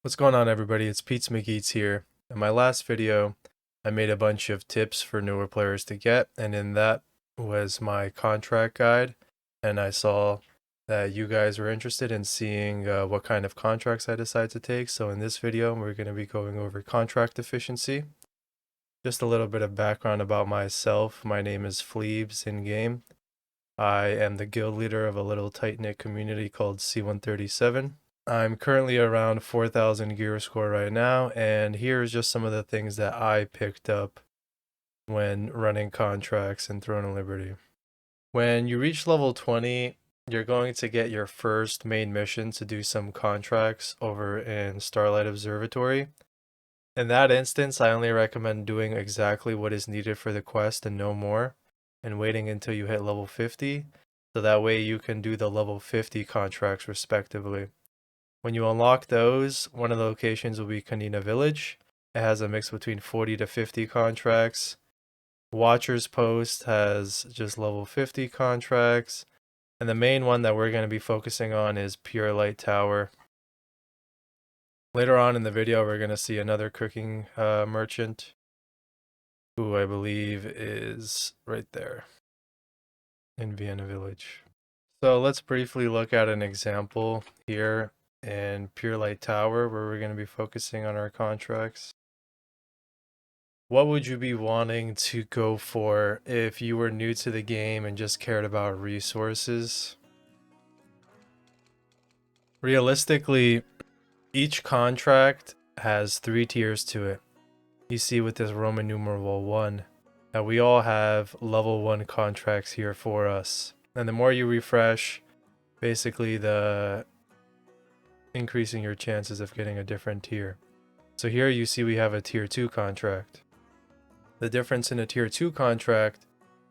What's going on, everybody? It's PetesMaGeats here. In my last video, I made a bunch of tips for newer players to get, and in that was my contract guide. And I saw that you guys were interested in seeing what kind of contracts I decide to take. So in this video, we're going to be going over contract efficiency. Just a little bit of background about myself. My name is Fleebs in game. I am the guild leader of a little tight-knit community called C137. I'm currently around 4,000 gear score right now, and here's just some of the things that I picked up when running contracts in Throne of Liberty. When you reach level 20, you're going to get your first main mission to do some contracts over in Starlight Observatory. In that instance, I only recommend doing exactly what is needed for the quest and no more, and waiting until you hit level 50, so that way you can do the level 50 contracts respectively. When you unlock those, one of the locations will be Kanina Village. It has a mix between 40 to 50 contracts. Watcher's Post has just level 50 contracts. And the main one that we're going to be focusing on is Purelight Tower. Later on in the video, we're going to see another cooking merchant, who I believe is right there in Vienna Village. So let's briefly look at an example here in Purelight Tower, where we're going to be focusing on our contracts. What would you be wanting to go for if you were new to the game and just cared about resources? Realistically, each contract has 3 tiers to it. You see with this Roman numeral 1 that we all have level 1 contracts here for us. And the more you refresh, basically the increasing your chances of getting a different tier. So here you see we have a tier 2 contract. The difference in a tier 2 contract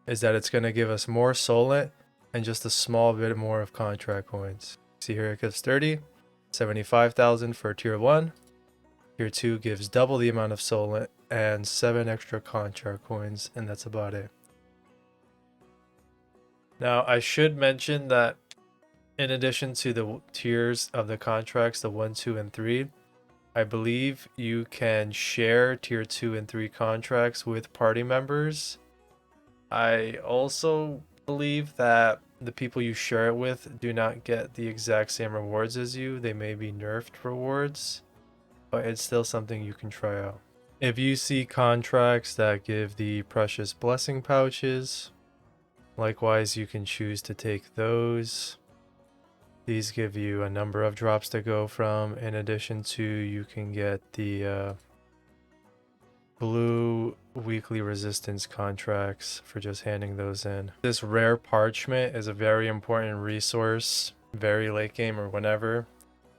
is that it's going to give us more Solet and just a small bit more of contract coins. See here it gives 30, 75,000 for tier 1. Tier 2 gives double the amount of Solet and 7 extra contract coins, and that's about it. Now I should mention that in addition to the tiers of the contracts, the 1, 2, and 3, I believe you can share tier 2 and 3 contracts with party members. I also believe that the people you share it with do not get the exact same rewards as you. They may be nerfed rewards, but it's still something you can try out. If you see contracts that give the precious blessing pouches, likewise you can choose to take those. These give you a number of drops to go from. In addition to, you can get the blue weekly resistance contracts for just handing those in. This rare parchment is a very important resource, very late game or whenever.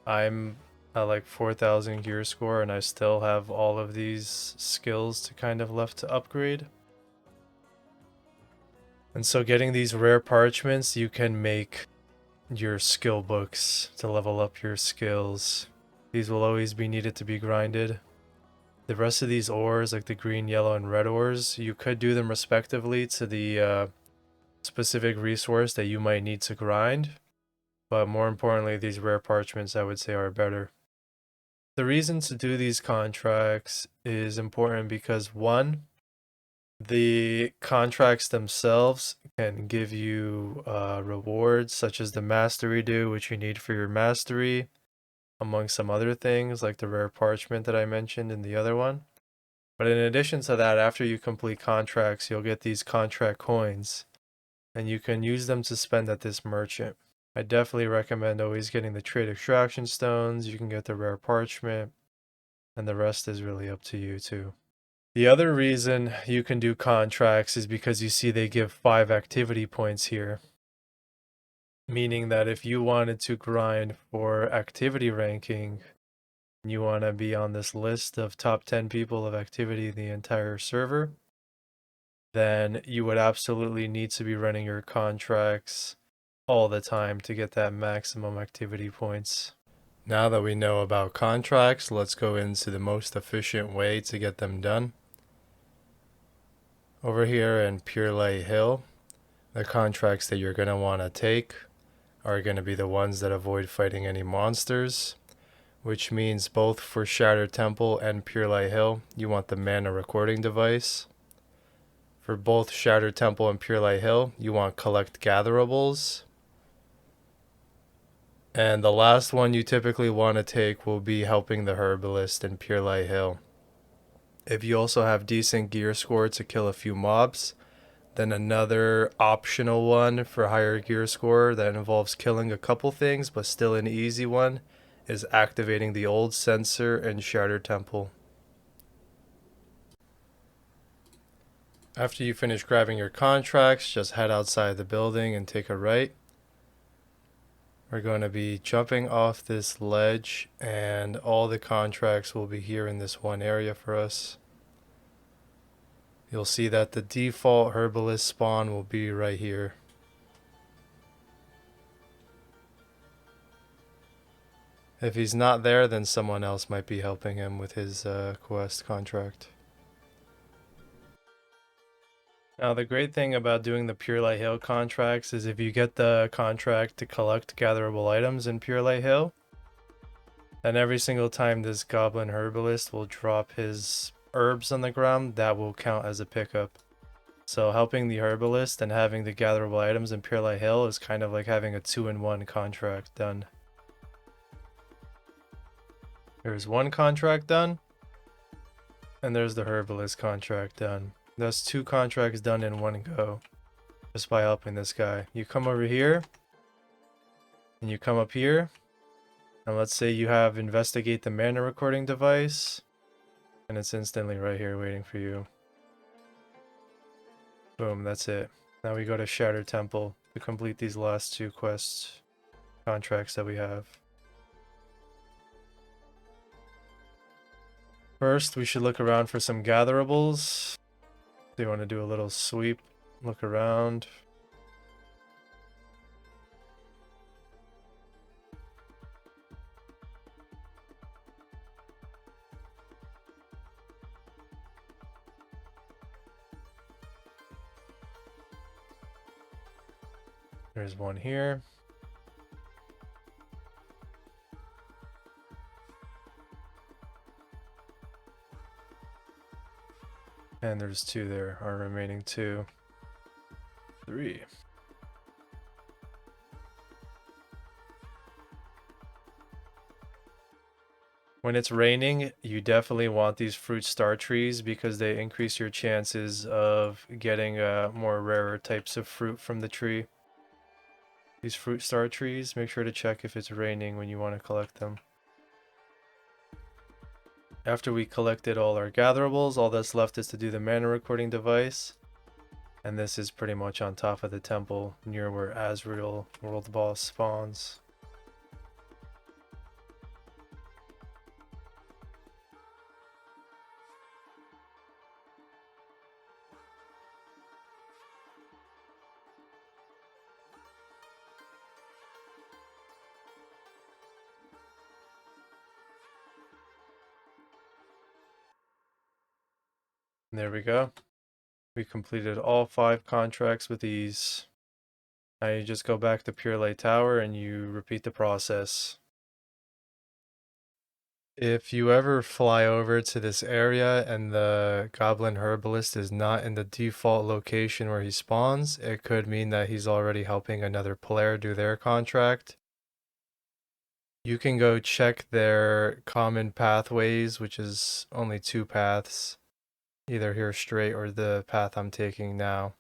I'm at like 4,000 gear score and I still have all of these skills to kind of left to upgrade. And so getting these rare parchments, you can make your skill books to level up your skills. These will always be needed to be grinded. The rest of these ores, like the green, yellow, and red ores, you could do them respectively to the specific resource that you might need to grind. But more importantly, these rare parchments I would say are better. The reason to do these contracts is important because 1, the contracts themselves can give you rewards such as the mastery due, which you need for your mastery, among some other things like the rare parchment that I mentioned in the other one. But in addition to that, after you complete contracts, you'll get these contract coins, and you can use them to spend at this merchant. I definitely recommend always getting the trade extraction stones. You can get the rare parchment, and the rest is really up to you too. The other reason you can do contracts is because you see they give 5 activity points here. Meaning that if you wanted to grind for activity ranking, and you want to be on this list of top 10 people of activity in the entire server, then you would absolutely need to be running your contracts all the time to get that maximum activity points. Now that we know about contracts, let's go into the most efficient way to get them done. Over here in Purelight Hill, the contracts that you're going to want to take are going to be the ones that avoid fighting any monsters, which means both for Shattered Temple and Purelight Hill, you want the mana recording device. For both Shattered Temple and Purelight Hill, you want collect gatherables. And the last one you typically want to take will be helping the herbalist in Purelight Hill. If you also have decent gear score to kill a few mobs, then another optional one for higher gear score that involves killing a couple things but still an easy one is activating the old sensor in Shattered Temple. After you finish grabbing your contracts, just head outside the building and take a right. We're going to be jumping off this ledge and all the contracts will be here in this one area for us. You'll see that the default herbalist spawn will be right here. If he's not there, then someone else might be helping him with his quest contract. Now the great thing about doing the Purelight Hill contracts is if you get the contract to collect gatherable items in Purelight Hill, then every single time this goblin herbalist will drop his herbs on the ground, that will count as a pickup. So helping the herbalist and having the gatherable items in Purelight Hill is kind of like having a 2-in-1 contract done. There's one contract done, and there's the herbalist contract done. That's 2 contracts done in one go, just by helping this guy. You come over here, and you come up here, and let's say you have investigate the mana recording device, and it's instantly right here waiting for you. Boom, that's it. Now we go to Shattered Temple to complete these last 2 quest contracts that we have. First, we should look around for some gatherables. So you want to do a little sweep, look around. There's one here. And there's 2 there, our remaining 2. 3. When it's raining, you definitely want these fruit star trees because they increase your chances of getting more rarer types of fruit from the tree. These fruit star trees, make sure to check if it's raining when you want to collect them. After we collected all our gatherables, all that's left is to do the mana recording device. And this is pretty much on top of the temple near where Azrael World Boss spawns. And there we go. We completed all 5 contracts with ease. Now you just go back to Purelight Tower and you repeat the process. If you ever fly over to this area and the Goblin Herbalist is not in the default location where he spawns, it could mean that he's already helping another player do their contract. You can go check their common pathways, which is only 2 paths, either here straight or the path I'm taking now,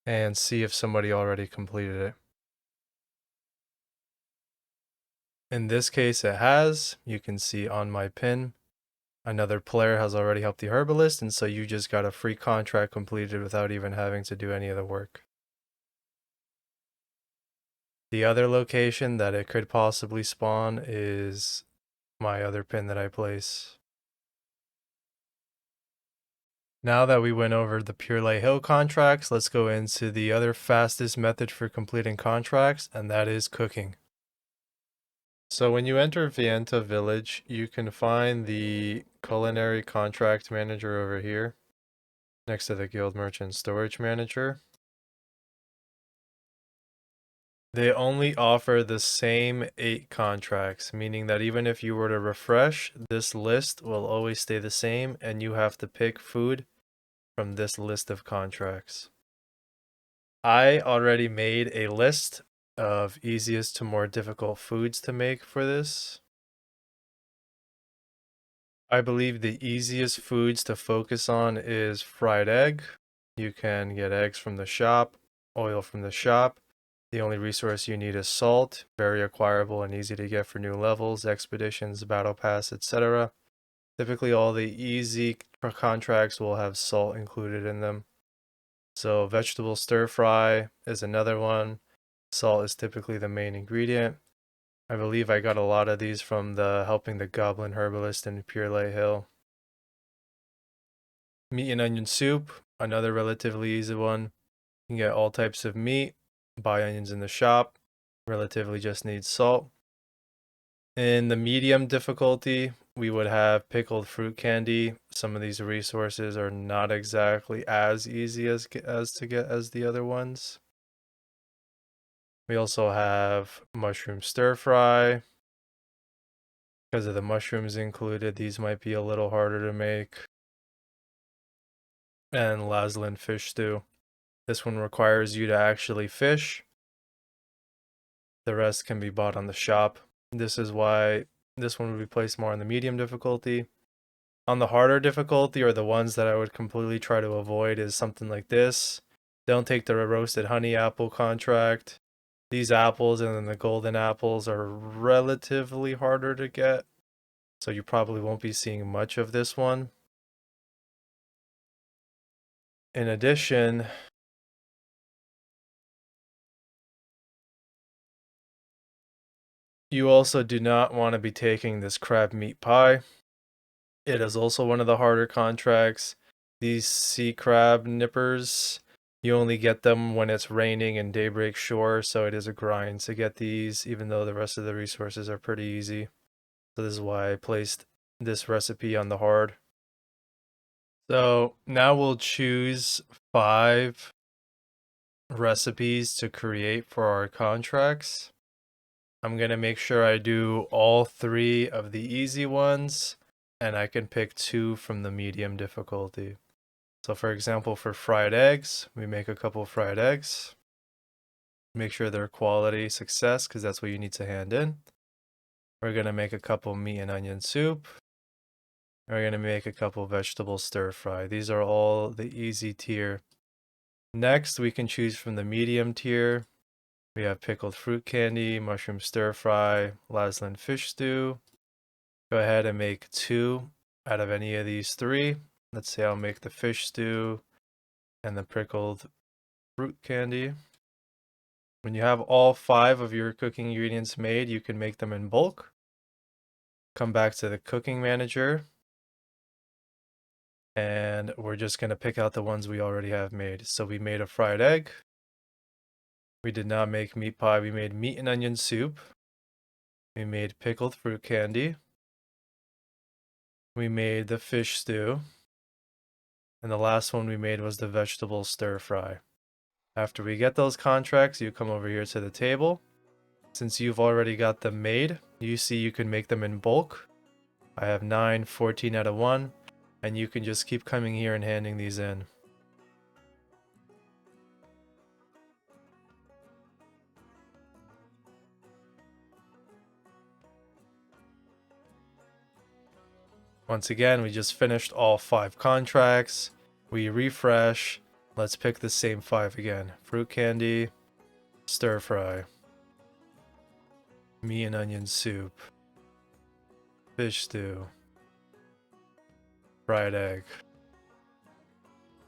and see if somebody already completed it. In this case, it has. You can see on my pin, another player has already helped the herbalist, and so you just got a free contract completed without even having to do any of the work. The other location that it could possibly spawn is my other pin that I place. Now that we went over the Purelight Hill contracts, let's go into the other fastest method for completing contracts, and that is cooking. So when you enter Vienta Village, you can find the Culinary Contract Manager over here, next to the Guild Merchant Storage Manager. They only offer the same 8 contracts, meaning that even if you were to refresh, this list will always stay the same and you have to pick food from this list of contracts. I already made a list of easiest to more difficult foods to make for this. I believe the easiest foods to focus on is fried egg. You can get eggs from the shop, oil from the shop. The only resource you need is salt, very acquirable and easy to get for new levels, expeditions, battle pass, etc. Typically all the easy contracts will have salt included in them. So vegetable stir fry is another one. Salt is typically the main ingredient. I believe I got a lot of these from the Helping the Goblin Herbalist in Purelight Hill. Meat and onion soup, another relatively easy one. You can get all types of meat, buy onions in the shop, relatively just needs salt. In the medium difficulty, we would have pickled fruit candy. Some of these resources are not exactly as easy as to get as the other ones. We also have mushroom stir fry. Because of the mushrooms included, these might be a little harder to make. And Laslan fish stew. This one requires you to actually fish. The rest can be bought on the shop. This is why this one would be placed more on the medium difficulty. On the harder difficulty, or the ones that I would completely try to avoid, is something like this. Don't take the roasted honey apple contract. These apples and then the golden apples are relatively harder to get, so you probably won't be seeing much of this one. In addition, you also do not want to be taking this crab meat pie. It is also one of the harder contracts. These sea crab nippers, you only get them when it's raining in Daybreak Shore, so it is a grind to get these, even though the rest of the resources are pretty easy. So this is why I placed this recipe on the hard. So now we'll choose 5 recipes to create for our contracts. I'm going to make sure I do all 3 of the easy ones, and I can pick 2 from the medium difficulty. So for example, for fried eggs, we make a couple fried eggs. Make sure they're quality success, because that's what you need to hand in. We're going to make a couple meat and onion soup. We're going to make a couple vegetable stir fry. These are all the easy tier. Next, we can choose from the medium tier. We have pickled fruit candy, mushroom stir fry, Laslan fish stew. Go ahead and make 2 out of any of these 3. Let's say I'll make the fish stew and the pickled fruit candy. When you have all 5 of your cooking ingredients made, you can make them in bulk. Come back to the cooking manager, and we're just going to pick out the ones we already have made. So we made a fried egg. We did not make meat pie. We made meat and onion soup. We made pickled fruit candy. We made the fish stew. And the last one we made was the vegetable stir fry. After we get those contracts, you come over here to the table. Since you've already got them made, you see you can make them in bulk. I have 9, 14 out of 1, and you can just keep coming here and handing these in. Once again, we just finished all 5 contracts. We refresh. Let's pick the same 5 again. Fruit candy, stir fry, meat and onion soup, fish stew, fried egg.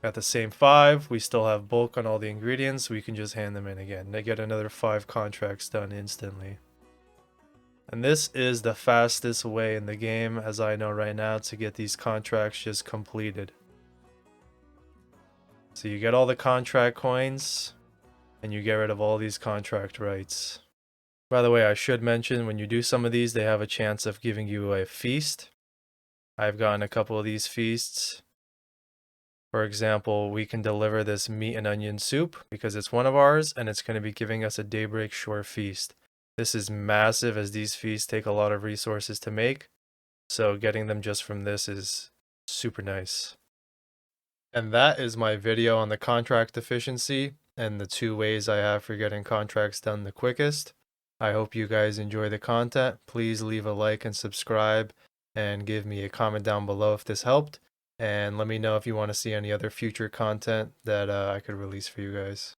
Got the same 5. We still have bulk on all the ingredients. We can just hand them in again. They get another 5 contracts done instantly. And this is the fastest way in the game, as I know right now, to get these contracts just completed. So you get all the contract coins, and you get rid of all these contract rights. By the way, I should mention, when you do some of these, they have a chance of giving you a feast. I've gotten a couple of these feasts. For example, we can deliver this meat and onion soup because it's one of ours and it's going to be giving us a daybreak shore feast. This is massive as these feasts take a lot of resources to make. So getting them just from this is super nice. And that is my video on the contract efficiency and the 2 ways I have for getting contracts done the quickest. I hope you guys enjoy the content. Please leave a like and subscribe and give me a comment down below if this helped. And let me know if you want to see any other future content that I could release for you guys.